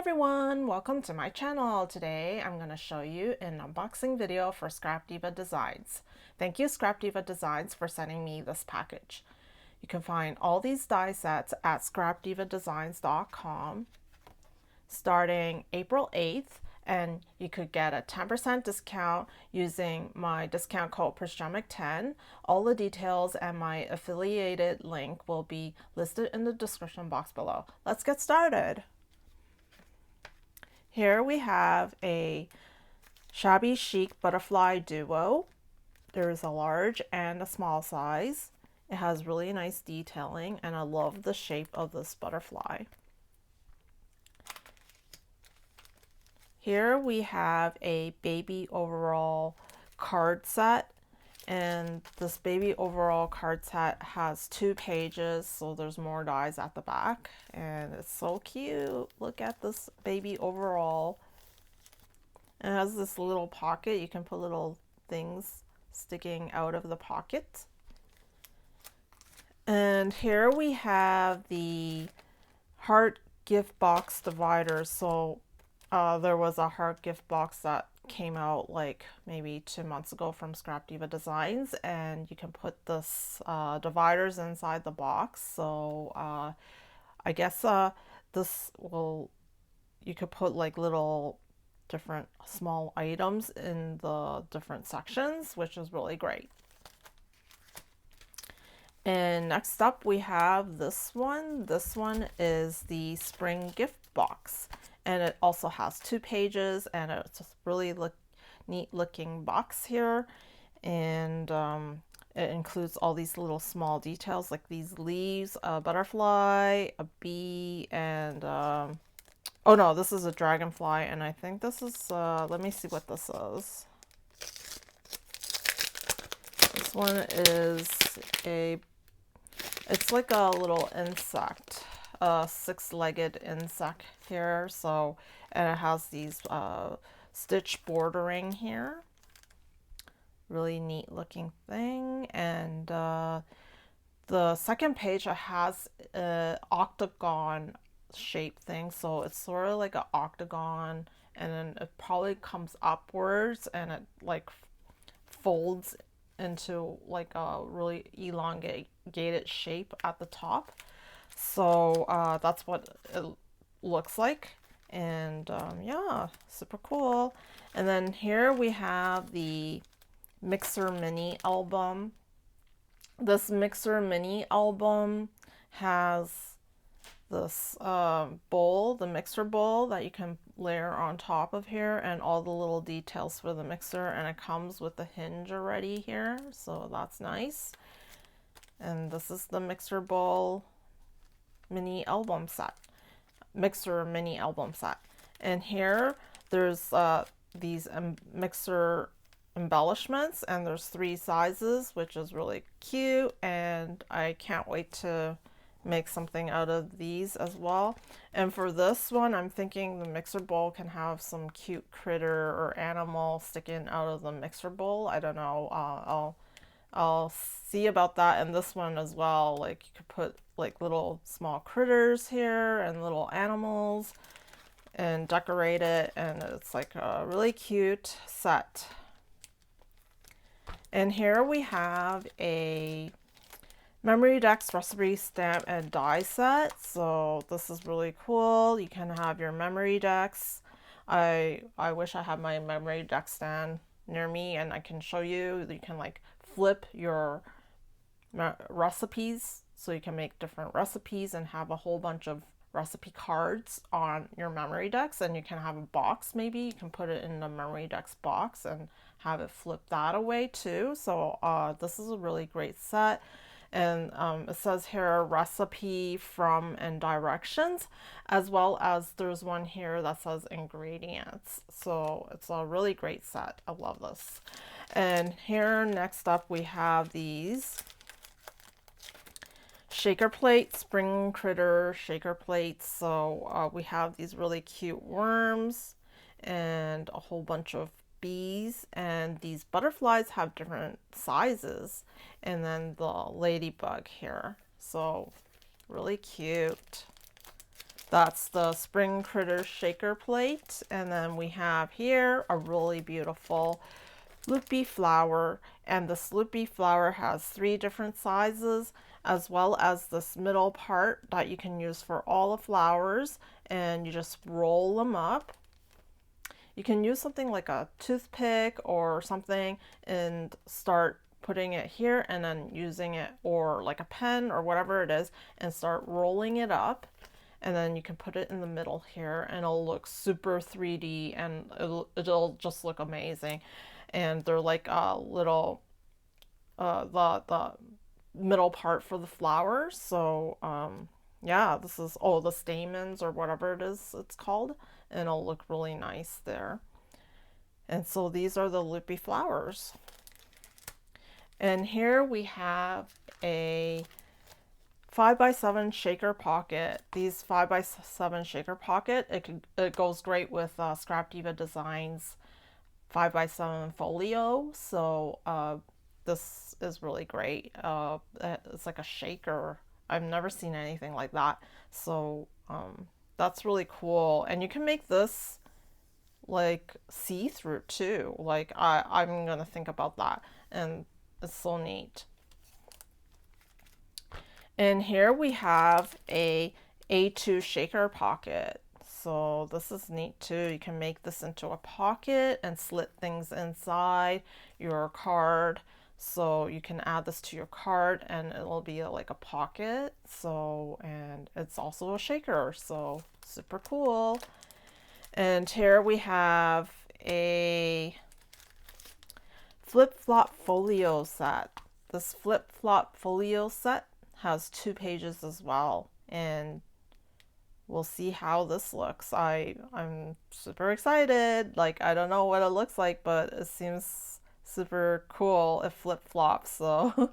everyone, welcome to my channel. Today I'm going to show you an unboxing video for Scrap Diva Designs. Thank you Scrap Diva Designs for sending me this package. You can find all these die sets at scrapdivadesigns.com starting April 8th, and you could get a 10% discount using my discount code prisgemicinc. All the details and my affiliated link will be listed in the description box below. Let's get started. Here we have a Shabby Chic butterfly duo. There's a large and a small size. It has really nice detailing and I love the shape of this butterfly. Here we have a baby overall card set, and this baby overall card set has 2 pages, so there's more dies at the back, and it's so cute. Look at this baby overall. It has this little pocket. You can put little things sticking out of the pocket. And here we have the heart gift box dividers. So there was a heart gift box that came out like maybe 2 months ago from Scrap Diva Designs, and you can put this dividers inside the box. So I guess this will, you could put like little different small items in the different sections, which is really great. And next up we have this one. This one is the spring gift box, and it also has 2 pages, and it's a really neat looking box here, and it includes all these little small details like these leaves, a butterfly, a bee, and oh no, this is a dragonfly, and I think this is let me see what this is. This one is it's like a little insect, a 6-legged insect here. So, and it has these stitch bordering here. Really neat looking thing. And the second page has an octagon shape thing. So it's sort of like an octagon, and then it probably comes upwards and it like folds into like a really elongated shape at the top. So that's what it looks like, and yeah, super cool. And then here we have the mixer mini album. This mixer mini album has this bowl, the mixer bowl that you can layer on top of here, and all the little details for the mixer, and it comes with the hinge already here, so that's nice. And this is the mixer bowl mini album set, mixer mini album set. And here there's these mixer embellishments, and there's 3 sizes, which is really cute, and I can't wait to make something out of these as well. And for this one, I'm thinking the mixer bowl can have some cute critter or animal sticking out of the mixer bowl. I don't know. I'll see about that. And this one as well, like you could put like little small critters here and little animals and decorate it, and it's like a really cute set. And here we have a Memorydex recipe stamp and die set. So this is really cool. You can have your Memorydex. I wish I had my Memorydex stand near me, and I can show you. You can like flip your recipes, so you can make different recipes and have a whole bunch of recipe cards on your Memorydex. And you can have a box, maybe you can put it in the Memorydex box and have it flip that away too. So this is a really great set. And it says here recipe from and directions, as well as there's one here that says ingredients. So it's a really great set. I love this. And here next up we have these shaker plate, spring critter shaker plates. So we have these really cute worms and a whole bunch of bees, and these butterflies have different sizes, and then the ladybug here. So really cute. That's the Spring Critter Shaker Plate. And then we have here a really beautiful Loopy Flower. And this Loopy Flower has 3 different sizes, as well as this middle part that you can use for all the flowers. And you just roll them up. You can use something like a toothpick or something and start putting it here and then using it, or like a pen or whatever it is, and start rolling it up. And then you can put it in the middle here and it'll look super 3D and it'll just look amazing. And they're like a little, the middle part for the flowers. So yeah, this is, oh, the stamens or whatever it is it's called, and it'll look really nice there. And so these are the Loopy Flowers. And here we have a 5x7 shaker pocket. These 5x7 shaker pocket, it goes great with Scrap Diva Designs 5x7 Folio. So this is really great. It's like a shaker. I've never seen anything like that. So that's really cool. And you can make this like see-through too. Like I'm gonna think about that. And it's so neat. And here we have a A2 shaker pocket. So this is neat too. You can make this into a pocket and slit things inside your card. So you can add this to your card and it'll be like a pocket. So, and it's also a shaker. So super cool. And here we have a flip-flop folio set. This flip-flop folio set has 2 pages as well, and we'll see how this looks. I'm super excited. Like, I don't know what it looks like, but it seems super cool. It flip-flops, so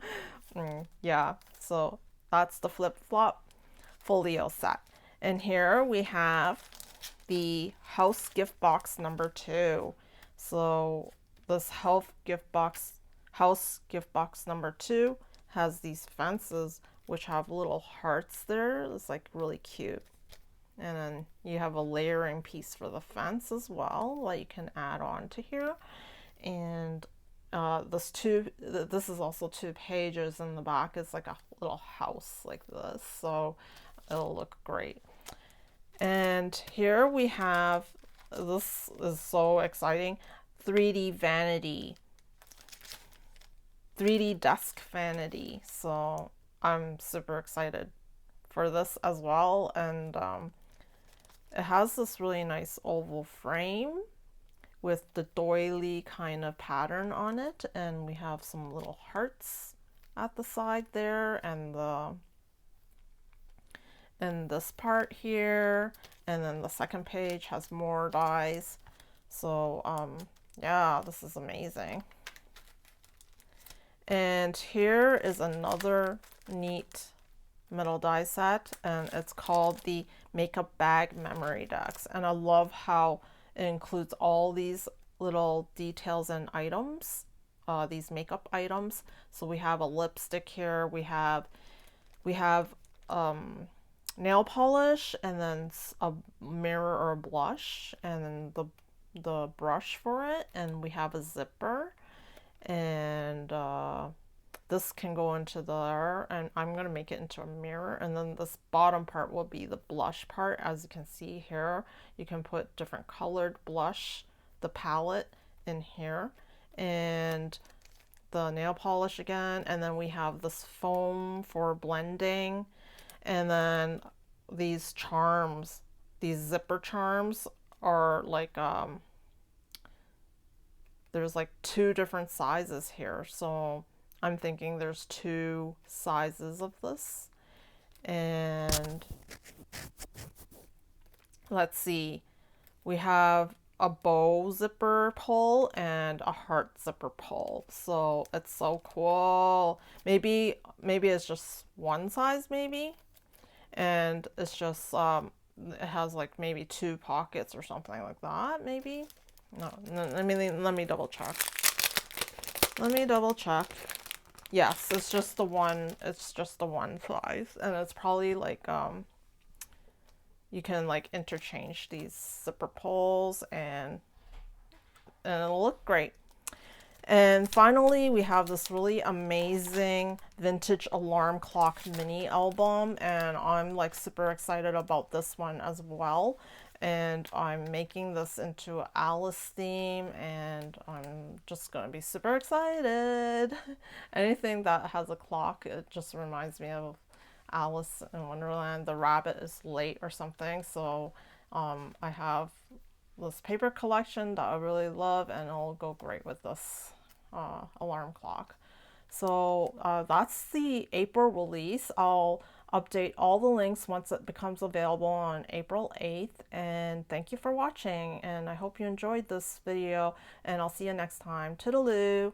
yeah. So that's the flip-flop folio set. And here we have the house gift box number 2. So this house gift box number 2 has these fences which have little hearts there. It's like really cute. And then you have a layering piece for the fence as well that you can add on to here. And this is also 2 pages in the back. It's like a little house like this, so it'll look great. And here we have, this is so exciting, 3D vanity, 3D desk vanity. So I'm super excited for this as well. And it has this really nice oval frame with the doily kind of pattern on it, and we have some little hearts at the side there, and this part here, and then the second page has more dies. So yeah, this is amazing. And here is another neat metal die set, and it's called the Makeup Bag Memorydex. And I love how it includes all these little details and items, these makeup items. So we have a lipstick here, we have nail polish, and then a mirror or a blush, and then the brush for it, and we have a zipper, and this can go into there, and I'm going to make it into a mirror. And then this bottom part will be the blush part. As you can see here, you can put different colored blush, the palette in here, and the nail polish again. And then we have this foam for blending, and then these charms, these zipper charms are like there's like 2 different sizes here, so I'm thinking there's 2 sizes of this. And let's see, we have a bow zipper pull and a heart zipper pull. So it's so cool. Maybe it's just one size, maybe, and it's just it has like maybe 2 pockets or something like that, maybe. No, let me double check. Let me double check. Yes, it's just the one size, and it's probably like you can like interchange these zipper pulls and it'll look great. And finally, we have this really amazing vintage alarm clock mini album, and I'm like super excited about this one as well. And I'm making this into Alice theme, and I'm just gonna be super excited. Anything that has a clock, it just reminds me of Alice in Wonderland. The rabbit is late or something, so I have this paper collection that I really love, and it'll go great with this alarm clock. So that's the April release. I'll update all the links once it becomes available on April 8th. And thank you for watching. And I hope you enjoyed this video. And I'll see you next time. Toodaloo!